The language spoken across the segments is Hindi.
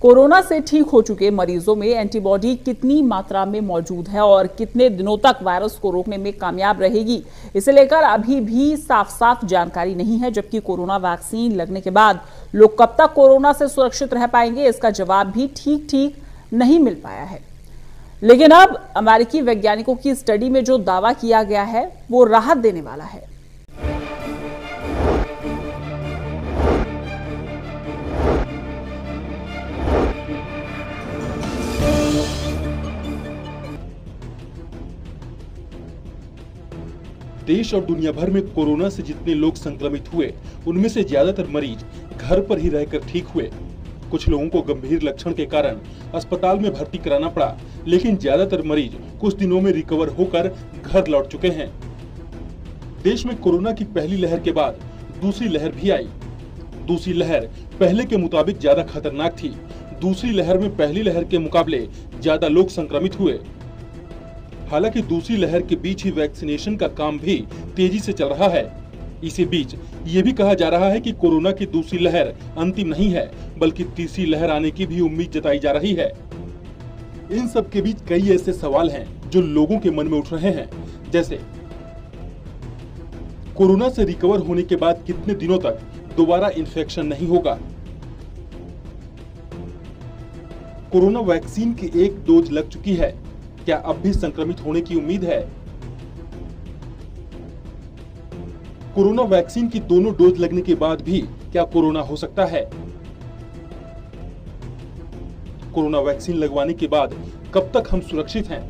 कोरोना से ठीक हो चुके मरीजों में एंटीबॉडी कितनी मात्रा में मौजूद है और कितने दिनों तक वायरस को रोकने में कामयाब रहेगी, इसे लेकर अभी भी साफ जानकारी नहीं है। जबकि कोरोना वैक्सीन लगने के बाद लोग कब तक कोरोना से सुरक्षित रह पाएंगे, इसका जवाब भी ठीक नहीं मिल पाया है। लेकिन अब अमेरिकी वैज्ञानिकों की स्टडी में जो दावा किया गया है वो राहत देने वाला है। देश और दुनिया भर में कोरोना से जितने लोग संक्रमित हुए, उनमें से ज्यादातर मरीज घर पर ही रहकर ठीक हुए। कुछ लोगों को गंभीर लक्षण के कारण अस्पताल में भर्ती कराना पड़ा, लेकिन ज्यादातर मरीज कुछ दिनों में रिकवर होकर घर लौट चुके हैं। देश में कोरोना की पहली लहर के बाद दूसरी लहर भी आई। दूसरी लहर पहले के मुताबिक ज्यादा खतरनाक थी। दूसरी लहर में पहली लहर के मुकाबले ज्यादा लोग संक्रमित हुए। हालांकि दूसरी लहर के बीच ही वैक्सीनेशन का काम भी तेजी से चल रहा है। इसी बीच ये भी कहा जा रहा है कि कोरोना की दूसरी लहर अंतिम नहीं है, बल्कि तीसरी लहर आने की भी उम्मीद जताई जा रही है। इन सब के बीच कई ऐसे सवाल हैं जो लोगों के मन में उठ रहे हैं, जैसे कोरोना से रिकवर होने के बाद कितने दिनों तक दोबारा इन्फेक्शन नहीं होगा, कोरोना वैक्सीन की एक डोज लग चुकी है, क्या अब भी संक्रमित होने की उम्मीद है, कोरोना वैक्सीन की दोनों डोज लगने के बाद भी क्या कोरोना हो सकता है, कोरोना वैक्सीन लगवाने के बाद कब तक हम सुरक्षित हैं।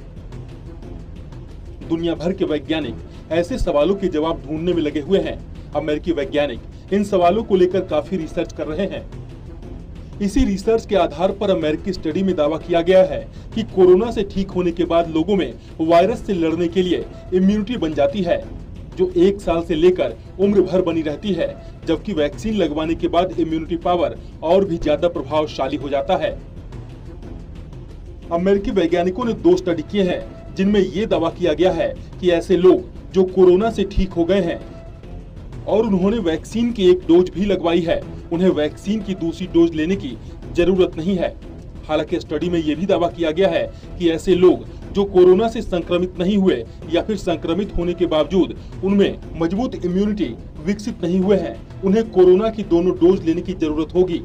दुनिया भर के वैज्ञानिक ऐसे सवालों के जवाब ढूंढने में लगे हुए हैं। अमेरिकी वैज्ञानिक इन सवालों को लेकर काफी रिसर्च कर रहे हैं। इसी रिसर्च के आधार पर अमेरिकी स्टडी में दावा किया गया है कि कोरोना से ठीक होने के बाद लोगों में वायरस से लड़ने के लिए इम्यूनिटी बन जाती है, जो 1 साल से लेकर उम्र भर बनी रहती है, जबकि वैक्सीन लगवाने के बाद इम्यूनिटी पावर और भी ज्यादा प्रभावशाली हो जाता है। अमेरिकी वैज्ञानिकों ने 2 स्टडी किए हैं जिनमें ये दावा किया गया है कि ऐसे लोग जो कोरोना से ठीक हो गए हैं और उन्होंने वैक्सीन की एक डोज भी लगवाई है, उन्हें वैक्सीन की दूसरी डोज लेने की जरूरत नहीं है। हालांकि स्टडी में यह भी दावा किया गया है कि ऐसे लोग जो कोरोना से संक्रमित नहीं हुए या फिर संक्रमित होने के बावजूद उनमें मजबूत इम्यूनिटी विकसित नहीं हुए हैं, उन्हें कोरोना की दोनों डोज लेने की जरूरत होगी।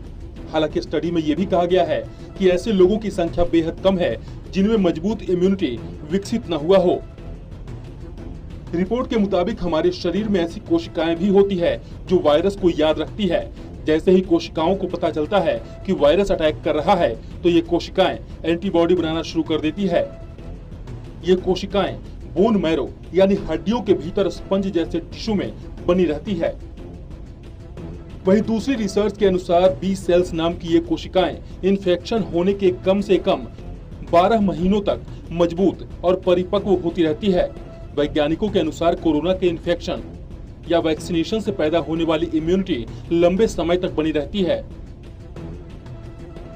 हालांकि स्टडी में यह भी कहा गया है कि ऐसे लोगों की संख्या बेहद कम है जिनमें मजबूत इम्यूनिटी विकसित न हुआ हो। रिपोर्ट के मुताबिक हमारे शरीर में ऐसी कोशिकाएं भी होती है जो वायरस को याद रखती है। जैसे ही कोशिकाओं को पता चलता है कि वायरस अटैक कर रहा है, तो ये कोशिकाएं एंटीबॉडी बनाना शुरू कर देती है। ये कोशिकाएं बोन मैरो यानी हड्डियों के भीतर स्पंज जैसे टिश्यू में बनी रहती है। वहीं दूसरी रिसर्च के अनुसार बी सेल्स नाम की ये कोशिकाएं इन्फेक्शन होने के कम से कम 12 महीनों तक मजबूत और परिपक्व होती रहती है। वैज्ञानिकों के अनुसार कोरोना के इन्फेक्शन या वैक्सीनेशन से पैदा होने वाली इम्यूनिटी लंबे समय तक बनी रहती है।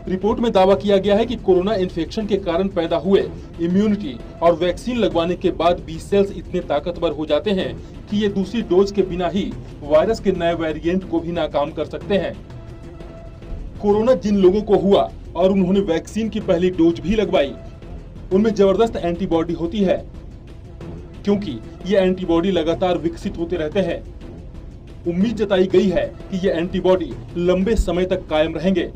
रिपोर्ट में दावा किया गया है कि कोरोना इन्फेक्शन के कारण पैदा हुए इम्यूनिटी और वैक्सीन लगवाने के बाद बी सेल्स इतने ताकतवर हो जाते हैं कि ये दूसरी डोज के बिना ही वायरस के नए वेरिएंट को भी नाकाम कर सकते हैं। कोरोना जिन लोगों को हुआ और उन्होंने वैक्सीन की पहली डोज भी लगवाई, उनमें जबरदस्त एंटीबॉडी होती है, क्योंकि ये एंटीबॉडी लगातार विकसित होते रहते हैं। उम्मीद जताई गई है कि ये एंटीबॉडी लंबे समय तक कायम रहेंगे।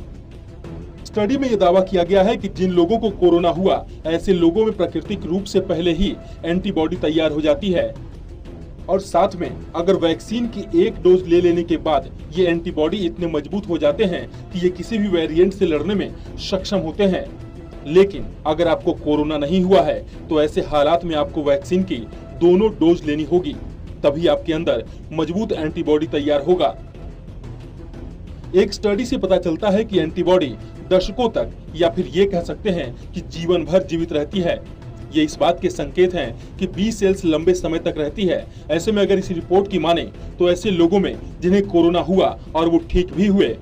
स्टडी में यह दावा किया गया है कि जिन लोगों को कोरोना हुआ, ऐसे लोगों में प्राकृतिक रूप से पहले ही एंटीबॉडी तैयार हो जाती है और साथ में अगर वैक्सीन की एक डोज ले लेने के बाद ये एंटीबॉडी इतने मजबूत हो जाते हैं कि ये किसी भी वेरिएंट से लड़ने में सक्षम होते हैं। लेकिन अगर आपको कोरोना नहीं हुआ है, तो ऐसे हालात में आपको वैक्सीन की दोनों डोज लेनी होगी, तभी आपके अंदर मजबूत एंटीबॉडी तैयार होगा। एक स्टडी से पता चलता है कि एंटीबॉडी दशकों तक या फिर ये कह सकते हैं कि जीवन भर जीवित रहती है। ये इस बात के संकेत हैं कि बी सेल्स लंबे समय तक रहती है। ऐसे में अगर इस रिपोर्ट की माने तो ऐसे लोगों में जिन्हें कोरोना हुआ और वो ठीक भी हुए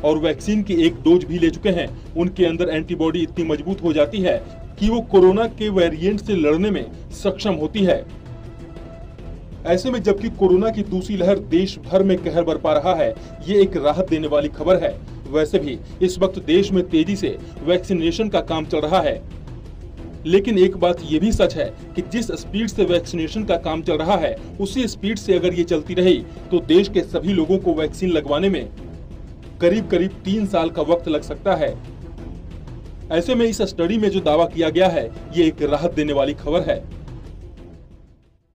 और वैक्सीन की एक डोज भी ले चुके हैं, उनके अंदर एंटीबॉडी इतनी मजबूत हो जाती है कि वो कोरोना के वेरिएंट से लड़ने में सक्षम होती है। ऐसे में जबकि कोरोना की दूसरी लहर देश भर में कहर बरपा रहा है, ये एक राहत देने वाली खबर है। वैसे भी इस वक्त देश में तेजी से वैक्सीनेशन का काम चल रहा है, लेकिन एक बात ये भी सच है कि जिस स्पीड से वैक्सीनेशन का काम चल रहा है, उसी स्पीड से अगर ये चलती रही तो देश के सभी लोगों को वैक्सीन लगवाने में करीब 3 साल का वक्त लग सकता है। ऐसे में इस स्टडी में जो दावा किया गया है, ये एक राहत देने वाली खबर है।